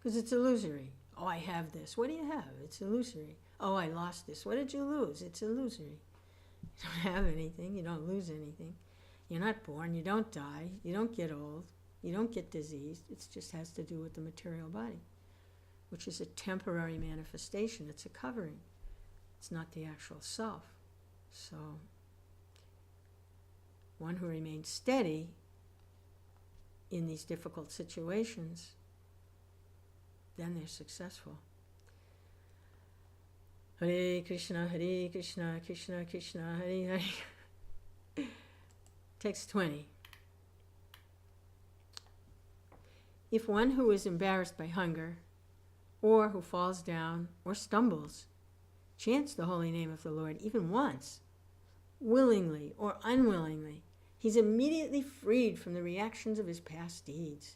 Because it's illusory. Oh, I have this. What do you have? It's illusory. Oh, I lost this. What did you lose? It's illusory. You don't have anything. You don't lose anything. You're not born. You don't die. You don't get old. You don't get diseased. It just has to do with the material body, which is a temporary manifestation. It's a covering. It's not the actual self. So, one who remains steady in these difficult situations, then they're successful. Hare Krishna, Krishna Krishna, Hare Hare. Text 20. If one who is embarrassed by hunger, or who falls down or stumbles, chants the holy name of the Lord even once, willingly or unwillingly, he's immediately freed from the reactions of his past deeds.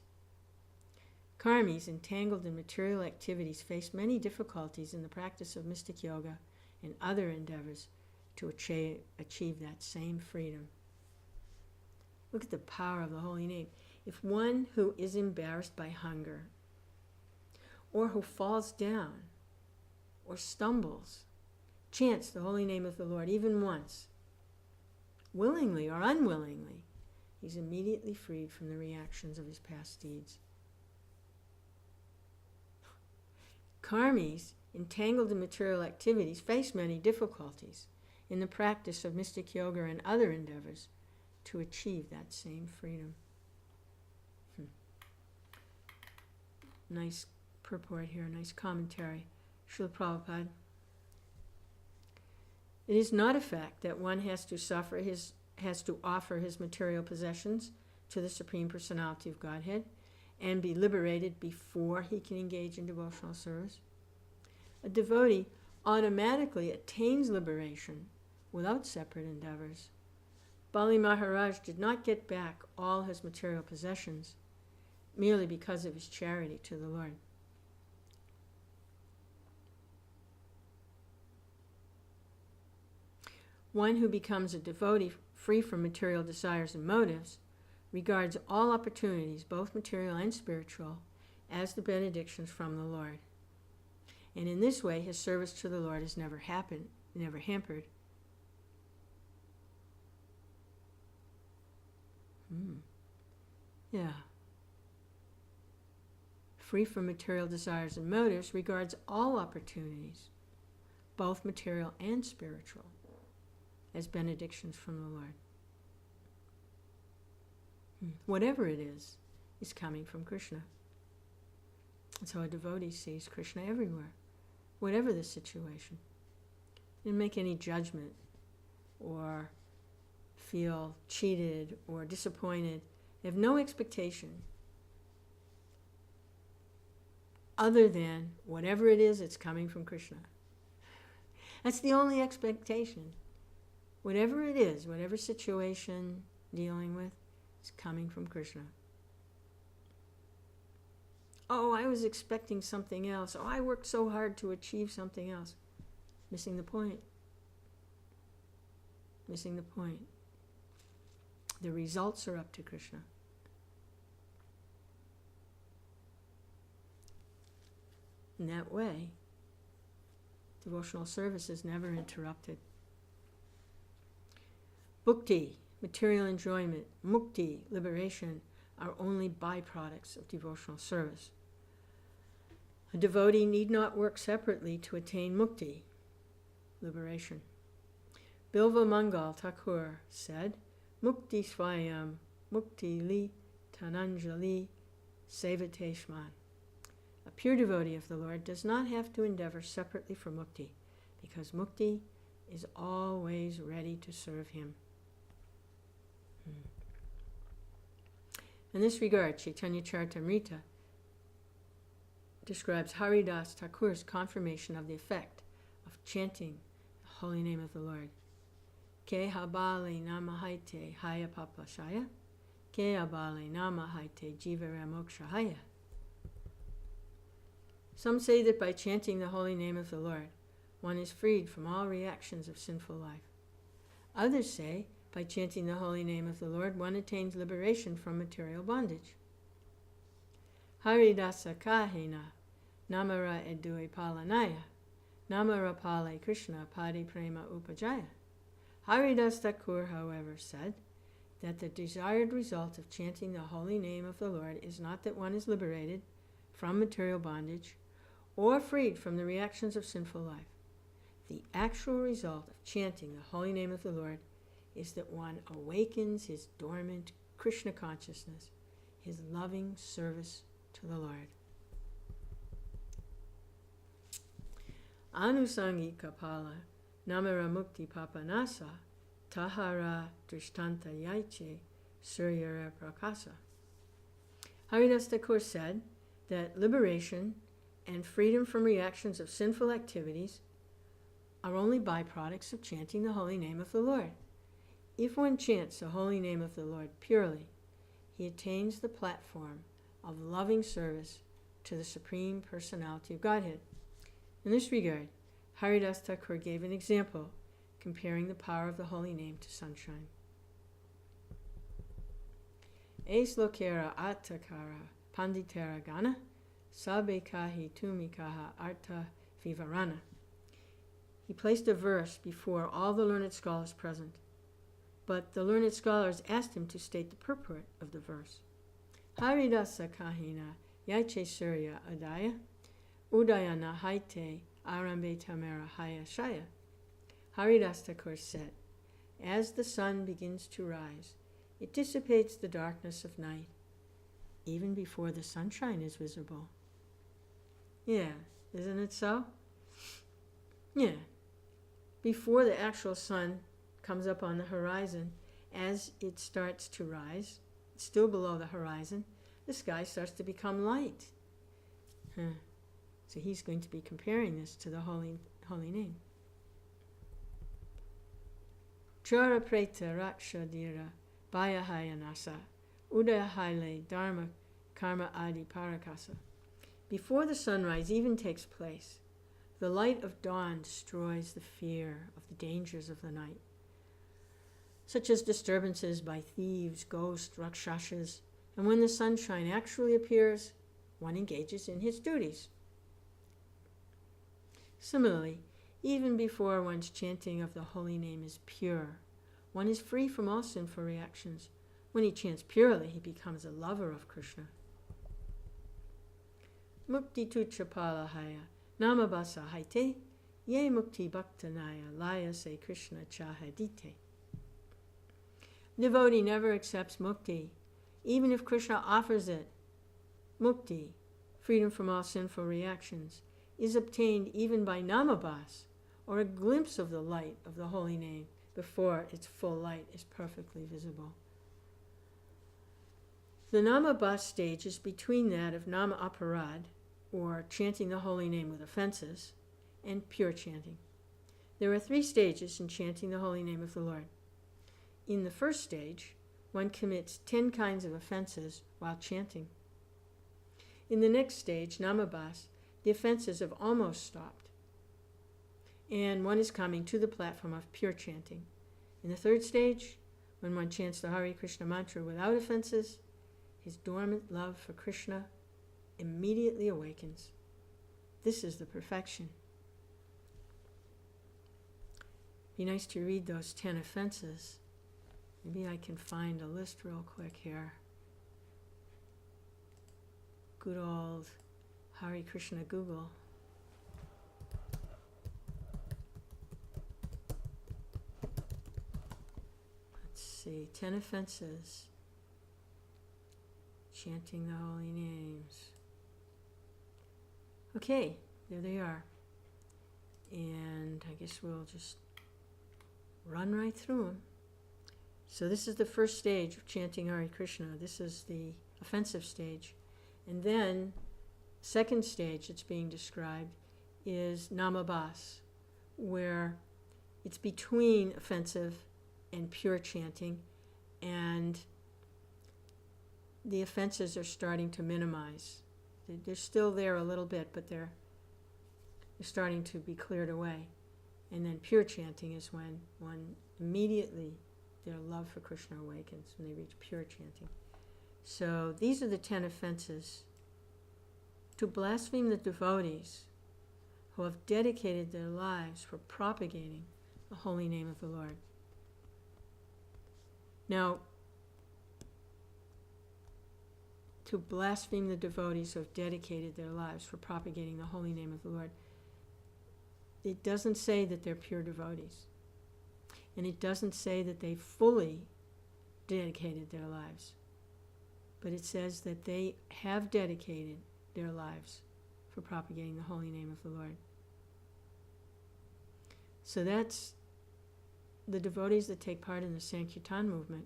Karmis entangled in material activities face many difficulties in the practice of mystic yoga and other endeavors to achieve that same freedom. Look at the power of the holy name. If one who is embarrassed by hunger, or who falls down or stumbles, chants the holy name of the Lord even once, willingly or unwillingly, he's immediately freed from the reactions of his past deeds. Karmis, entangled in material activities, face many difficulties in the practice of mystic yoga and other endeavors to achieve that same freedom. Nice purport here, nice commentary. Srila Prabhupada. It is not a fact that one has to offer his material possessions to the Supreme Personality of Godhead and be liberated before he can engage in devotional service. A devotee automatically attains liberation without separate endeavors. Bali Maharaj did not get back all his material possessions merely because of his charity to the Lord. One who becomes a devotee free from material desires and motives regards all opportunities, both material and spiritual, as the benedictions from the Lord. And in this way, his service to the Lord is never hampered. Yeah. Free from material desires and motives, regards all opportunities, both material and spiritual, as benedictions from the Lord. Whatever it is coming from Krishna. And so a devotee sees Krishna everywhere, whatever the situation. Didn't make any judgment or feel cheated or disappointed. They have no expectation other than whatever it is, it's coming from Krishna. That's the only expectation. Whatever it is, whatever situation dealing with, it's coming from Krishna. Oh, I was expecting something else. Oh, I worked so hard to achieve something else. Missing the point. Missing the point. The results are up to Krishna. In that way, devotional service is never interrupted. Bhukti, material enjoyment, mukti, liberation, are only byproducts of devotional service. A devotee need not work separately to attain mukti, liberation. Bilva Mangal Thakur said, Mukti Swayam, Mukti Li Tananjali Sevate Shman. A pure devotee of the Lord does not have to endeavor separately for mukti, because mukti is always ready to serve him. In this regard, Chaitanya Charitamrita describes Haridas Thakur's confirmation of the effect of chanting the holy name of the Lord. Ke habale namahaite haya papashaya, ke habale namahaite jivara mokshahaya. Some say that by chanting the holy name of the Lord, one is freed from all reactions of sinful life. Others say, by chanting the holy name of the Lord, one attains liberation from material bondage. Haridasa kahena namara edui palanaya, namara pale Krishna padi prema upajaya. Haridas Thakur, however, said that the desired result of chanting the holy name of the Lord is not that one is liberated from material bondage or freed from the reactions of sinful life. The actual result of chanting the holy name of the Lord is that one awakens his dormant Krishna consciousness, his loving service to the Lord. Anusangi kapala namara mukti papanasa tahara drishtanta yaiche suryara prakasa. Haridas Thakur said that liberation and freedom from reactions of sinful activities are only byproducts of chanting the holy name of the Lord. If one chants the holy name of the Lord purely, he attains the platform of loving service to the Supreme Personality of Godhead. In this regard, Haridas Thakur gave an example comparing the power of the holy name to sunshine. Es lokera attakara panditera gana sabekahi tumikaha artha vivarana. He placed a verse before all the learned scholars present, but the learned scholars asked him to state the purport of the verse. Haridasa kahina yaiche surya adaya udayana haite arambe tamara haya shaya. Haridas Thakur said, as the sun begins to rise, it dissipates the darkness of night, even before the sunshine is visible. Yeah, isn't it so? Yeah. Before the actual sun comes up on the horizon, as it starts to rise, it's still below the horizon, the sky starts to become light. So he's going to be comparing this to the holy name. Chara preta rakshadira bayahayanasa udayahaile dharma karma adi parakasa. Before the sunrise even takes place, the light of dawn destroys the fear of the dangers of the night, such as disturbances by thieves, ghosts, rakshasas, and when the sunshine actually appears, one engages in his duties. Similarly, even before one's chanting of the holy name is pure, one is free from all sinful reactions. When he chants purely, he becomes a lover of Krishna. Mukti tucha palahaya namabasa haite ye mukti bhaktanaya laya se Krishna chahadite. Devotee never accepts mukti, even if Krishna offers it. Mukti, freedom from all sinful reactions, is obtained even by namabhas, or a glimpse of the light of the holy name before its full light is perfectly visible. The namabhas stage is between that of nama aparad, or chanting the holy name with offenses, and pure chanting. There are 3 stages in chanting the holy name of the Lord. In the first stage, one commits 10 kinds of offenses while chanting. In the next stage, namabhas, the offenses have almost stopped, and one is coming to the platform of pure chanting. In the third stage, when one chants the Hare Krishna mantra without offenses, his dormant love for Krishna immediately awakens. This is the perfection. Be nice to read those 10 offenses. Maybe I can find a list real quick here. Good old Hare Krishna Google. Let's see, 10 offenses. Chanting the holy names. Okay, there they are. And I guess we'll just run right through them. So this is the first stage of chanting Hare Krishna. This is the offensive stage. And then, second stage that's being described is namabhas, where it's between offensive and pure chanting, and the offenses are starting to minimize. They're still there a little bit, but they're starting to be cleared away. And then pure chanting is when one immediately, their love for Krishna awakens, when they reach pure chanting. So these are the 10 offenses to blaspheme the devotees who have dedicated their lives for propagating the holy name of the Lord. Now, to blaspheme the devotees who have dedicated their lives for propagating the holy name of the Lord, it doesn't say that they're pure devotees. And it doesn't say that they fully dedicated their lives. But it says that they have dedicated their lives for propagating the holy name of the Lord. So that's the devotees that take part in the Sankirtan movement.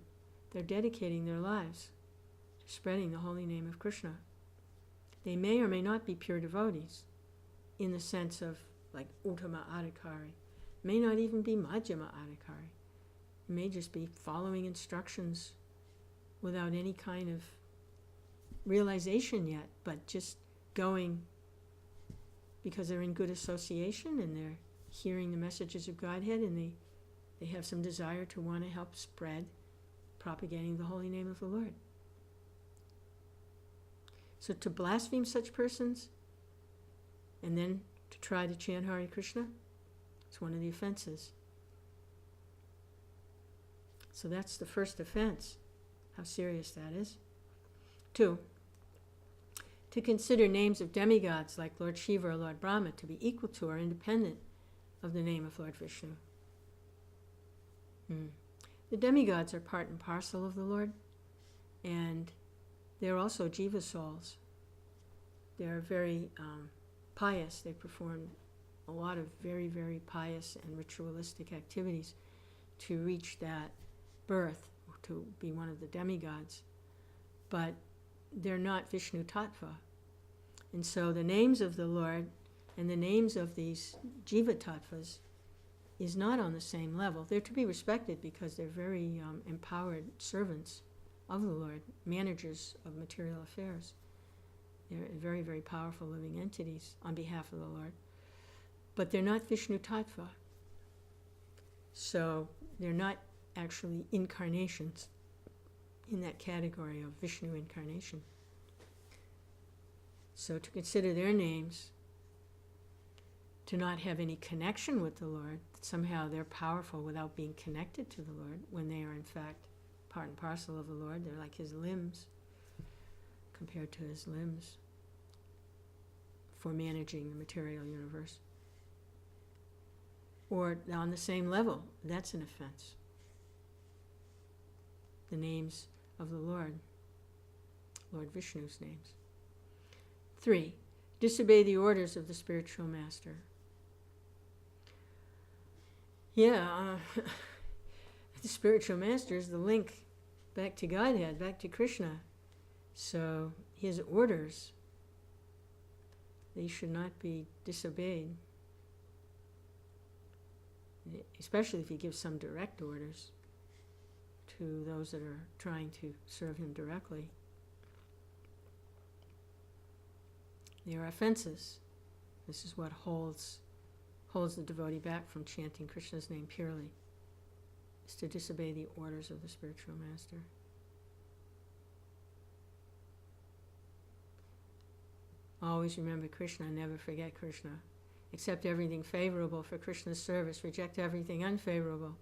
They're dedicating their lives to spreading the holy name of Krishna. They may or may not be pure devotees in the sense of like Uttama Adhikari. May not even be Madhyama Adhikari. It may just be following instructions without any kind of realization yet, but just going because they're in good association and they're hearing the messages of Godhead and they have some desire to want to help spread propagating the holy name of the Lord. So to blaspheme such persons and then to try to chant Hare Krishna, it's one of the offenses. So that's the first offense, how serious that is. 2, to consider names of demigods like Lord Shiva or Lord Brahma to be equal to or independent of the name of Lord Vishnu. The demigods are part and parcel of the Lord, and they're also jiva souls. They're very pious. They perform a lot of very, very pious and ritualistic activities to reach that birth, to be one of the demigods. But they're not Vishnu Tattva. And so the names of the Lord and the names of these jiva tattvas is not on the same level. They're to be respected because they're very empowered servants of the Lord, managers of material affairs. They're very, very powerful living entities on behalf of the Lord. But they're not Vishnu Tattva. So they're not actually incarnations in that category of Vishnu incarnation. So to consider their names, to not have any connection with the Lord, that somehow they're powerful without being connected to the Lord, when they are in fact part and parcel of the Lord. They're like his limbs, compared to his limbs for managing the material universe. Or on the same level, that's an offense. The names of the Lord, Lord Vishnu's names. 3, disobey the orders of the spiritual master. The spiritual master is the link back to Godhead, back to Krishna. So his orders, they should not be disobeyed, especially if he gives some direct orders to those that are trying to serve him directly. They are offenses. This is what holds the devotee back from chanting Krishna's name purely, is to disobey the orders of the spiritual master. Always remember Krishna, never forget Krishna. Accept everything favorable for Krishna's service, reject everything unfavorable.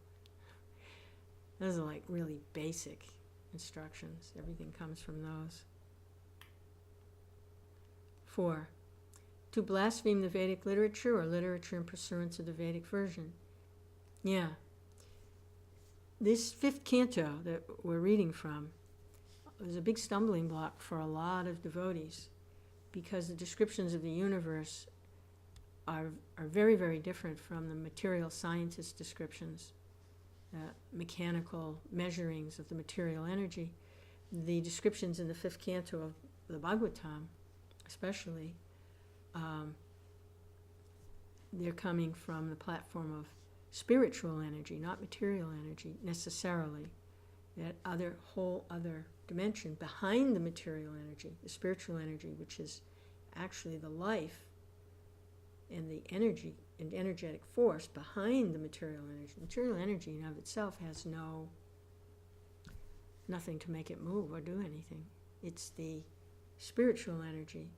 Those are like really basic instructions. Everything comes from those. 4, to blaspheme the Vedic literature or literature in pursuance of the Vedic version. This 5th canto that we're reading from was a big stumbling block for a lot of devotees, because the descriptions of the universe are very, very different from the material scientist descriptions, mechanical measurings of the material energy. The descriptions in the 5th canto of the Bhagavatam, especially, they're coming from the platform of spiritual energy, not material energy necessarily. That whole other dimension behind the material energy, the spiritual energy, which is actually the life and the energy and energetic force behind the material energy. Material energy in and of itself has nothing to make it move or do anything. It's the spiritual energy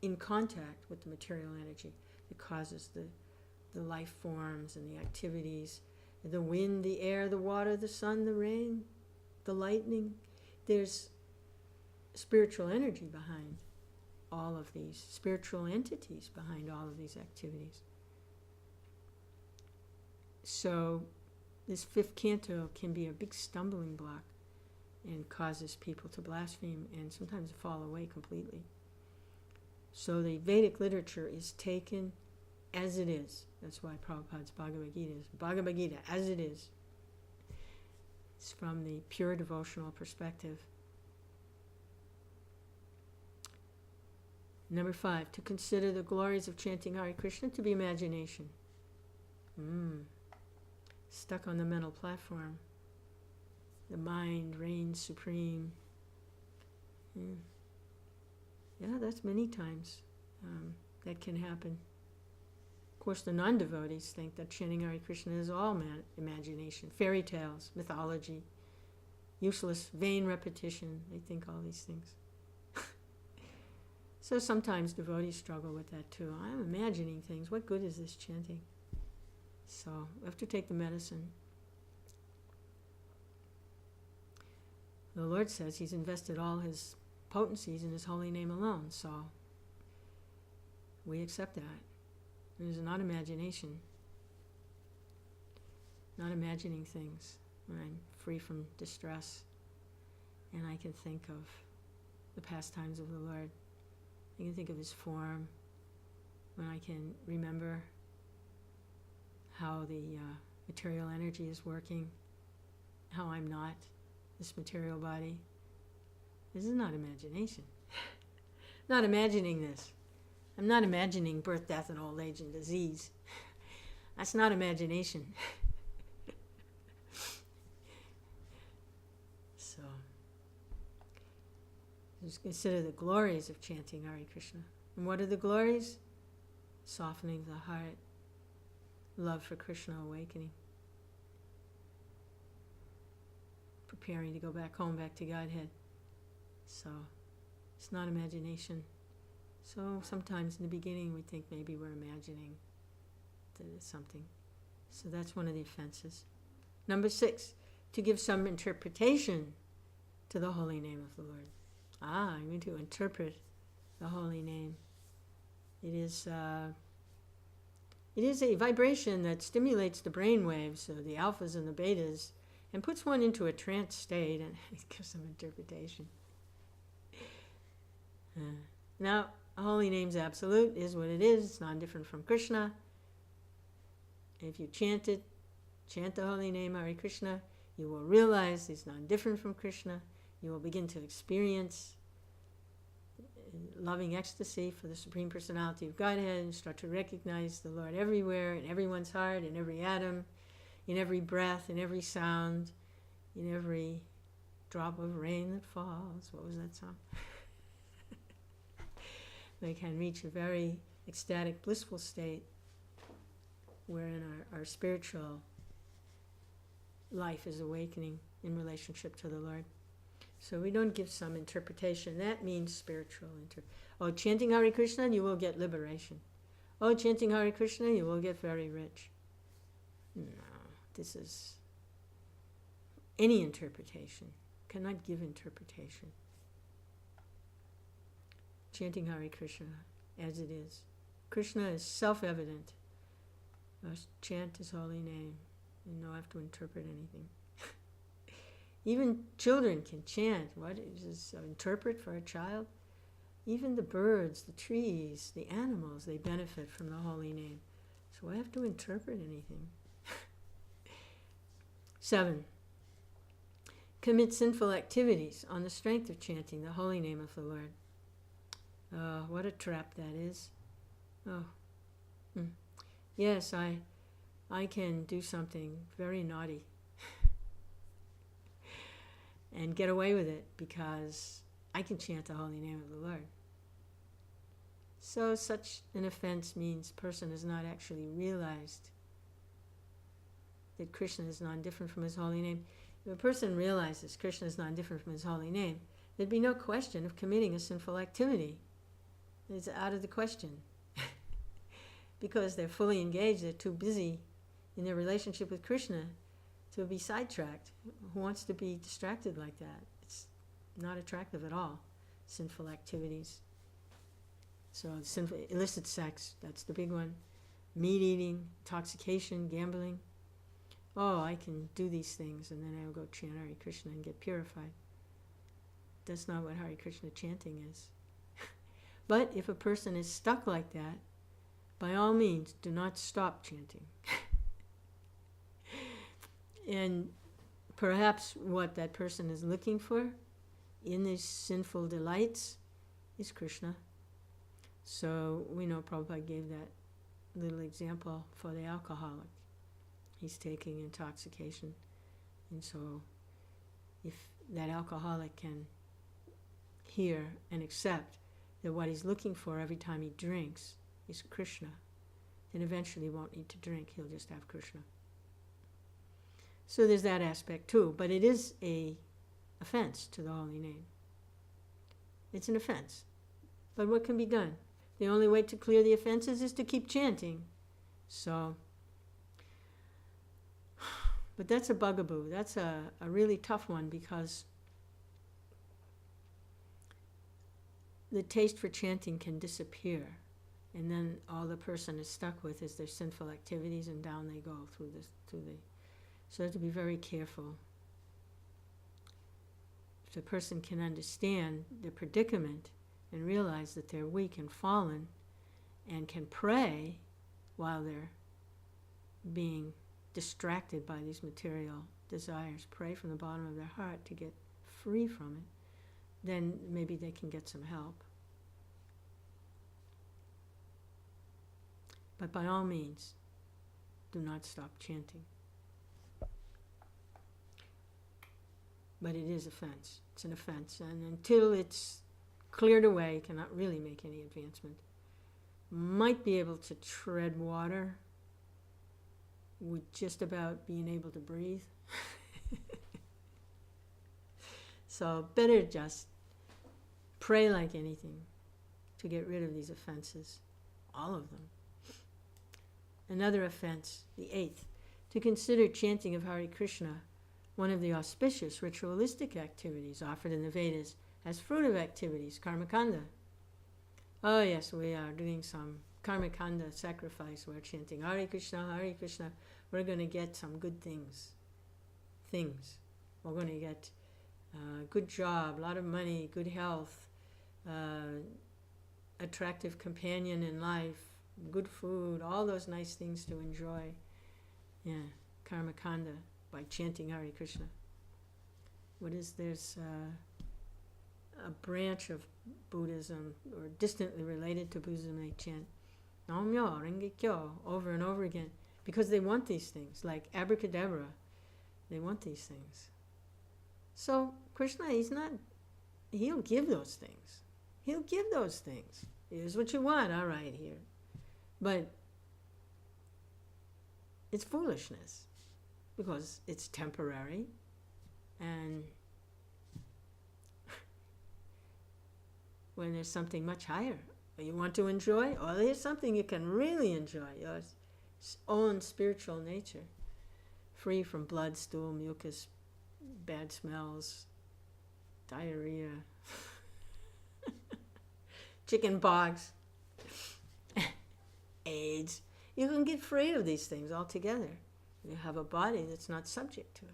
in contact with the material energy that causes the life forms and the activities, the wind, the air, the water, the sun, the rain, the lightning. There's spiritual energy behind all of these, spiritual entities behind all of these activities. So this fifth canto can be a big stumbling block and causes people to blaspheme and sometimes fall away completely. So the Vedic literature is taken as it is. That's why Prabhupada's Bhagavad Gita is Bhagavad Gita as it is. It's from the pure devotional perspective. Number 5, to consider the glories of chanting Hare Krishna to be imagination. Stuck on the mental platform. The mind reigns supreme. Yeah, that's many times that can happen. Of course, the non-devotees think that chanting Hare Krishna is all imagination, fairy tales, mythology, useless, vain repetition. They think all these things. So sometimes devotees struggle with that too. I'm imagining things. What good is this chanting? So we have to take the medicine. The Lord says He's invested all His potencies in His holy name alone, so we accept that. It is not imagination. Not imagining things when I'm free from distress and I can think of the pastimes of the Lord. I can think of His form, when I can remember how the material energy is working, how I'm not this material body. This is not imagination. Not imagining this. I'm not imagining birth, death, and old age and disease. That's not imagination. So, just consider the glories of chanting Hare Krishna. And what are the glories? Softening the heart, love for Krishna awakening, preparing to go back home, back to Godhead. So, it's not imagination. So sometimes in the beginning we think maybe we're imagining that it's something. So that's one of the offenses. Number 6, to give some interpretation to the holy name of the Lord. I'm going to interpret the holy name. It is a vibration that stimulates the brain waves, so the alphas and the betas, and puts one into a trance state, and it gives some interpretation. Now, the holy name's absolute, is what it is. It's non-different from Krishna. If you chant it, chant the holy name Hare Krishna, you will realize it's non-different from Krishna. You will begin to experience loving ecstasy for the Supreme Personality of Godhead and start to recognize the Lord everywhere, in everyone's heart, in every atom, in every breath, in every sound, in every drop of rain that falls. What was that song? They can reach a very ecstatic, blissful state wherein our spiritual life is awakening in relationship to the Lord. So we don't give some interpretation. That means spiritual Oh, chanting Hare Krishna, you will get liberation. Oh, chanting Hare Krishna, you will get very rich. No, this is any interpretation. Cannot give interpretation. Chanting Hare Krishna as it is. Krishna is self-evident. Must chant His holy name and not have to interpret anything. Even children can chant. What is this? Interpret for a child? Even the birds, the trees, the animals, they benefit from the holy name. So I have to interpret anything. 7. Commit sinful activities on the strength of chanting the holy name of the Lord. Oh, what a trap that is. Oh. Yes, I can do something very naughty and get away with it because I can chant the holy name of the Lord. So such an offense means person has not actually realized that Krishna is non-different from His holy name. If a person realizes Krishna is non-different from His holy name, there'd be no question of committing a sinful activity. It's out of the question. Because they're fully engaged, they're too busy in their relationship with Krishna to be sidetracked. Who wants to be distracted like that? It's not attractive at all, sinful activities. So sinful, illicit sex, that's the big one. Meat eating, intoxication, gambling. Oh, I can do these things and then I'll go chant Hare Krishna and get purified. That's not what Hare Krishna chanting is. But if a person is stuck like that, by all means, do not stop chanting. And perhaps what that person is looking for in these sinful delights is Krishna. So we know Prabhupada gave that little example for the alcoholic. He's taking intoxication. And so if that alcoholic can hear and accept that what he's looking for every time he drinks is Krishna, then eventually he won't need to drink, he'll just have Krishna. So there's that aspect too, but it is an offense to the holy name. It's an offense. But what can be done? The only way to clear the offenses is to keep chanting. So, but that's a bugaboo. That's a really tough one, because the taste for chanting can disappear, and then all the person is stuck with is their sinful activities, and down they go through the. So they have to be very careful. If the person can understand the predicament and realize that they're weak and fallen, and can pray while they're being distracted by these material desires, pray from the bottom of their heart to get free from it, then maybe they can get some help. But by all means, do not stop chanting. But it is offense. It's an offense. And until it's cleared away, you cannot really make any advancement. Might be able to tread water with just about being able to breathe. So better just pray like anything to get rid of these offenses, all of them. Another offense, the 8th, to consider chanting of Hare Krishna one of the auspicious ritualistic activities offered in the Vedas as fruitive activities, karmakanda. Oh yes, we are doing some karmakanda sacrifice. We're chanting Hare Krishna, Hare Krishna. We're going to get some good things. We're going to get a good job, a lot of money, good health, attractive companion in life, good food, all those nice things to enjoy. Yeah, karmakanda, by chanting Hare Krishna. There's a branch of Buddhism, or distantly related to Buddhism, they chant Namyo Rengekyo over and over again, because they want these things, like abracadabra. They want these things. So Krishna, he'll give those things. He'll give those things. Here's what you want, all right, here. But it's foolishness, because it's temporary, and when there's something much higher you want to enjoy, or there's something you can really enjoy, your own spiritual nature, free from blood, stool, mucus, bad smells, diarrhea, chicken pox, AIDS. You can get free of these things altogether. You have a body that's not subject to it.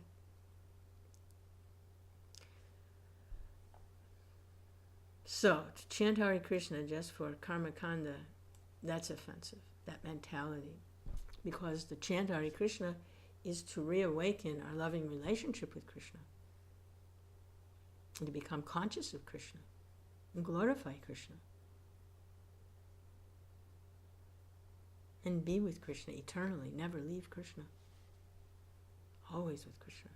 So, to chant Hare Krishna just for karmakanda, that's offensive, that mentality. Because to chant Hare Krishna is to reawaken our loving relationship with Krishna, and to become conscious of Krishna and glorify Krishna, and be with Krishna eternally, never leave Krishna. Always with Krishna,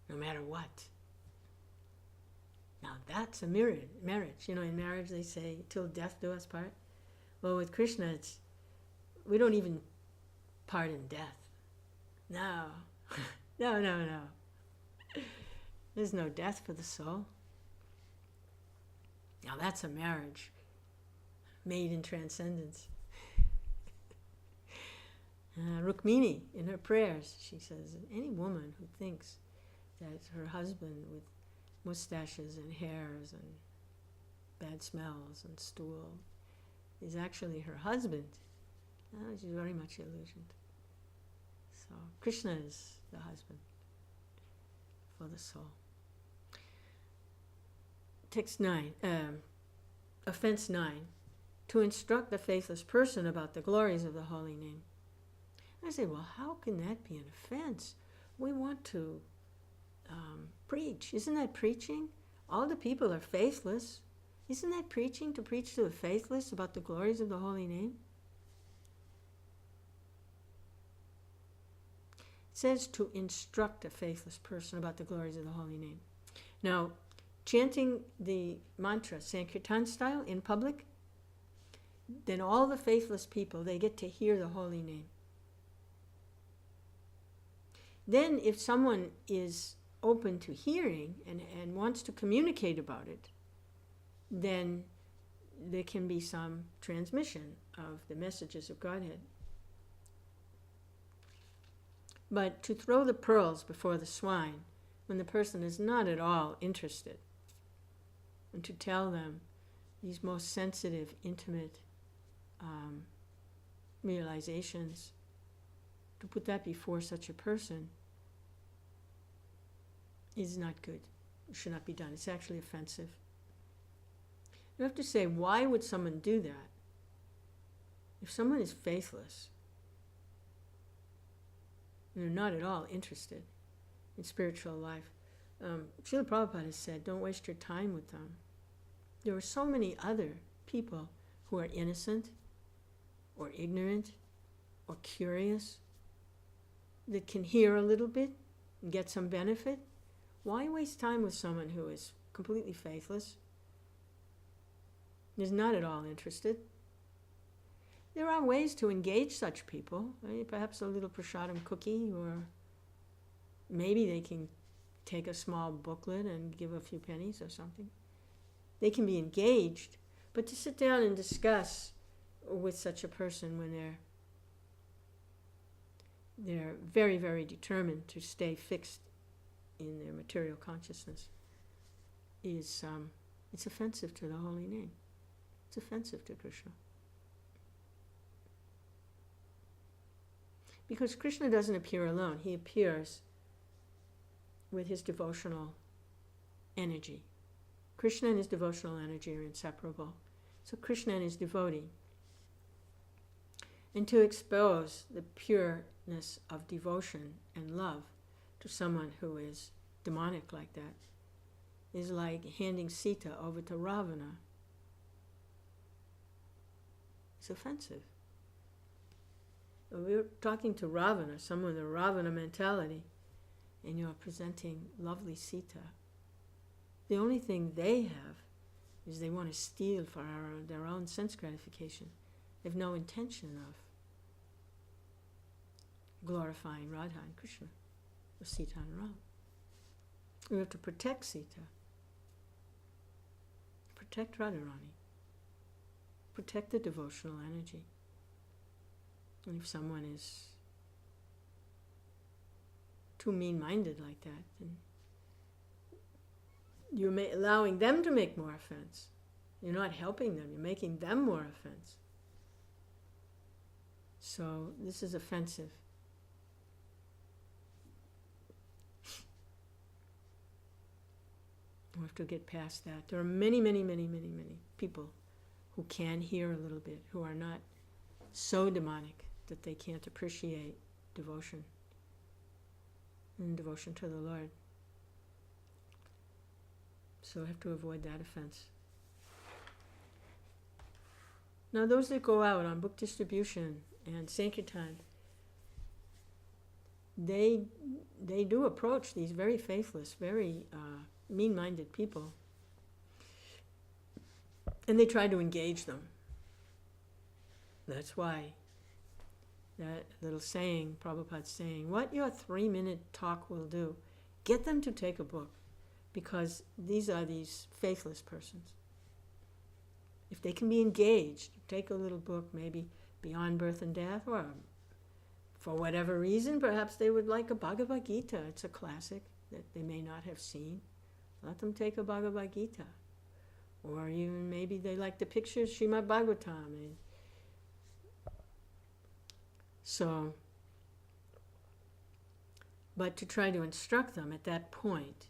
no matter what. Now that's a marriage. In marriage they say, till death do us part. Well, with Krishna, we don't even part in death. No. No. There's no death for the soul. Now that's a marriage made in transcendence. Rukmini, in her prayers, she says, any woman who thinks that her husband with mustaches and hairs and bad smells and stool is actually her husband, she's very much illusioned. So Krishna is the husband for the soul. Text 9, offense 9, to instruct the faithless person about the glories of the holy name. I say, well, how can that be an offense? We want to preach. Isn't that preaching? All the people are faithless. Isn't that preaching, to preach to the faithless about the glories of the holy name? It says to instruct a faithless person about the glories of the holy name. Now, chanting the mantra Sankirtan style in public, then all the faithless people, they get to hear the holy name. Then if someone is open to hearing and wants to communicate about it, then there can be some transmission of the messages of Godhead. But to throw the pearls before the swine when the person is not at all interested, and to tell them these most sensitive, intimate realizations, to put that before such a person is not good. It should not be done. It's actually offensive. You have to say, why would someone do that? If someone is faithless, and they're not at all interested in spiritual life, Srila Prabhupada has said, don't waste your time with them. There are so many other people who are innocent or ignorant or curious that can hear a little bit and get some benefit. Why waste time with someone who is completely faithless, is not at all interested? There are ways to engage such people. Perhaps a little prasadam cookie, or maybe they can take a small booklet and give a few pennies or something. They can be engaged, but to sit down and discuss with such a person when they're very, very determined to stay fixed in their material consciousness is it's offensive to the holy name. It's offensive to Krishna. Because Krishna doesn't appear alone. He appears with his devotional energy. Krishna and his devotional energy are inseparable. So Krishna and his devotee. And to expose the pureness of devotion and love to someone who is demonic like that is like handing Sita over to Ravana. It's offensive. We're talking to Ravana, someone with a Ravana mentality, and you're presenting lovely Sita. The only thing they have is they want to steal for their own sense gratification. They have no intention of glorifying Radha and Krishna, or Sita and Ram. We have to protect Sita, protect Radharani, protect the devotional energy. And if someone is too mean-minded like that, then you're allowing them to make more offense. You're not helping them, you're making them more offense. So this is offensive. We have to get past that. There are many, many, many, many, many people who can hear a little bit, who are not so demonic that they can't appreciate devotion and devotion to the Lord. So I have to avoid that offense. Now those that go out on book distribution and Sankirtan, they do approach these very faithless, very mean-minded people, and they try to engage them. That's why that little saying, Prabhupada's saying, what your 3-minute talk will do, get them to take a book, because these are these faithless persons. if they can be engaged, take a little book, maybe Beyond Birth and Death, or for whatever reason, perhaps they would like a Bhagavad Gita. It's a classic that they may not have seen. Let them take a Bhagavad Gita. Or even maybe they like the pictures, Srimad Bhagavatam. So, but to try to instruct them at that point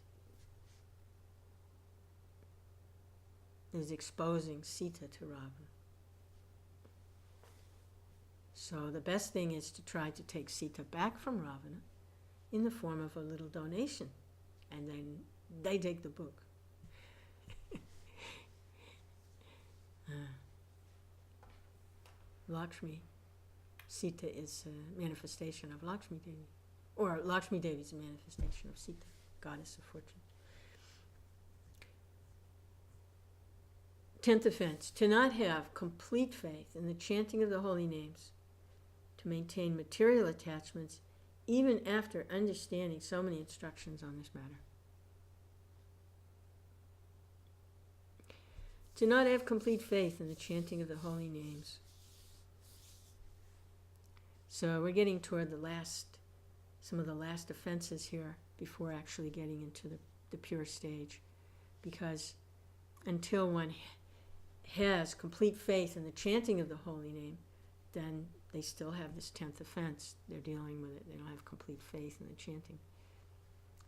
is exposing Sita to Ravana. So the best thing is to try to take Sita back from Ravana in the form of a little donation. And then they take the book. Lakshmi, Sita is a manifestation of Lakshmi Devi. Or Lakshmi Devi is a manifestation of Sita, goddess of fortune. 10th offense, to not have complete faith in the chanting of the holy names, to maintain material attachments even after understanding so many instructions on this matter. To not have complete faith in the chanting of the holy names. So we're getting toward some of the last offenses here before actually getting into the pure stage. Because until one has complete faith in the chanting of the holy name, then they still have this 10th offense. They're dealing with it. They don't have complete faith in the chanting.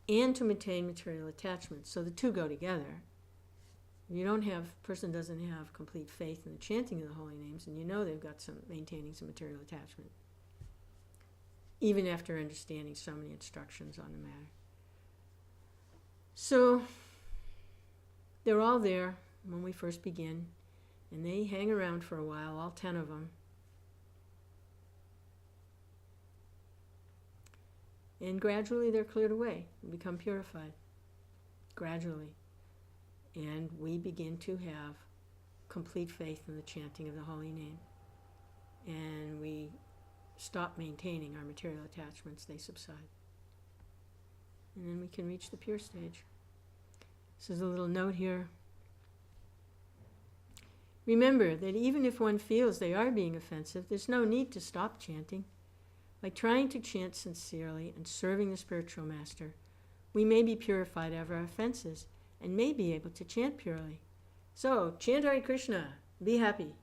And to maintain material attachments. So the two go together. If you don't have, person doesn't have complete faith in the chanting of the holy names, and you know they've got maintaining some material attachment, even after understanding so many instructions on the matter. So they're all there when we first begin, and they hang around for a while, all 10 of them. And gradually they're cleared away and become purified. Gradually. And we begin to have complete faith in the chanting of the holy name. And we stop maintaining our material attachments, they subside. And then we can reach the pure stage. This is a little note here. Remember that even if one feels they are being offensive, there's no need to stop chanting. By trying to chant sincerely and serving the spiritual master, we may be purified of our offenses and may be able to chant purely. So, chant Hare Krishna. Be happy.